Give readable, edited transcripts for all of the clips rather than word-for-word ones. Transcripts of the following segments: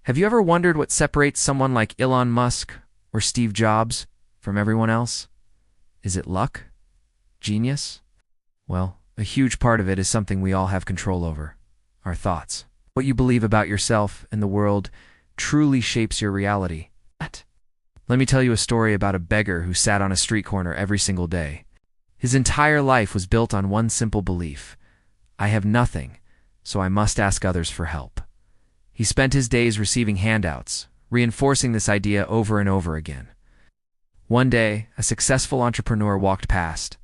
Have you ever wondered what separates someone like Elon Musk or Steve Jobs from everyone else? Is it luck? Genius? Well, a huge part of it is something we all have control over: our thoughts. What you believe about yourself and the world truly shapes your reality. Let me tell you a story about a beggar who sat on a street corner every single day. His entire life was built on one simple belief: I have nothing, so I must ask others for help. He spent his days receiving handouts, reinforcing this idea over and over again. One day, a successful entrepreneur walked past.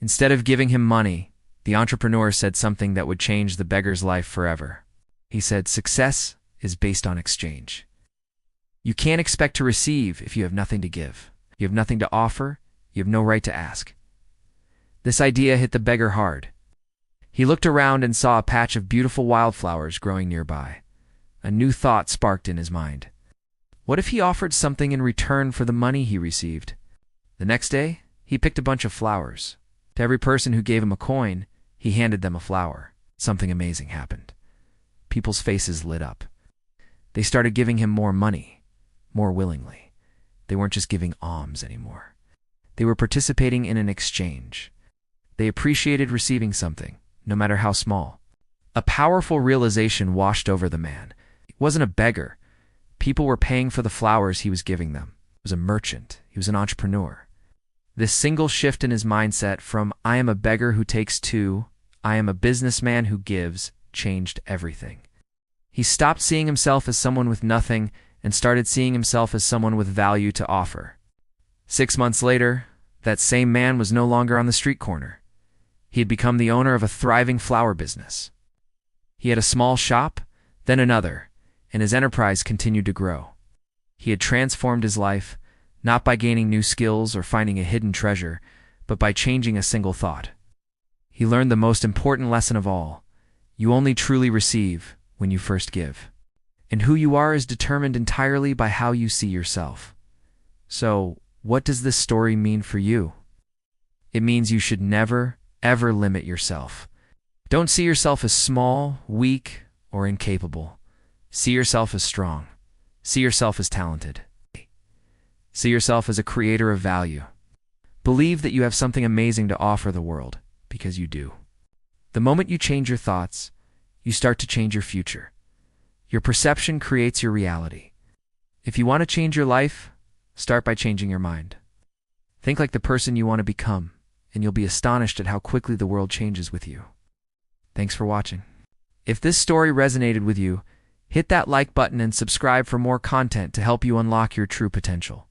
Instead of giving him money, the entrepreneur said something that would change the beggar's life forever. He said, "Success is based on exchange. You can't expect to receive if you have nothing to give. You have nothing to offer, you have no right to ask." This idea hit the beggar hard. He looked around and saw a patch of beautiful wildflowers growing nearby. A new thought sparked in his mind. What if he offered something in return for the money he received? The next day, he picked a bunch of flowers. To every person who gave him a coin, he handed them a flower. Something amazing happened. People's faces lit up. They started giving him more money, more willingly. They weren't just giving alms anymore. They were participating in an exchange. They appreciated receiving something, no matter how small. A powerful realization washed over the man. He wasn't a beggar. People were paying for the flowers he was giving them. He was a merchant. He was an entrepreneur. This single shift in his mindset from "I am a beggar who takes" to "I am a businessman who gives" changed everything. He stopped seeing himself as someone with nothing and started seeing himself as someone with value to offer. 6 months later, that same man was no longer on the street corner. He had become the owner of a thriving flower business. He had a small shop, then another, and his enterprise continued to grow. He had transformed his life, not by gaining new skills or finding a hidden treasure, but by changing a single thought. He learned the most important lesson of all: you only truly receive when you first give. And who you are is determined entirely by how you see yourself. So, what does this story mean for you? It means you should never, ever limit yourself. Don't see yourself as small, weak, or incapable. See yourself as strong. See yourself as talented. See yourself as a creator of value. Believe that you have something amazing to offer the world, because you do. The moment you change your thoughts, you start to change your future. Your perception creates your reality. If you want to change your life, start by changing your mind. Think like the person you want to become, and you'll be astonished at how quickly the world changes with you. Thanks for watching. If this story resonated with you, hit that like button and subscribe for more content to help you unlock your true potential.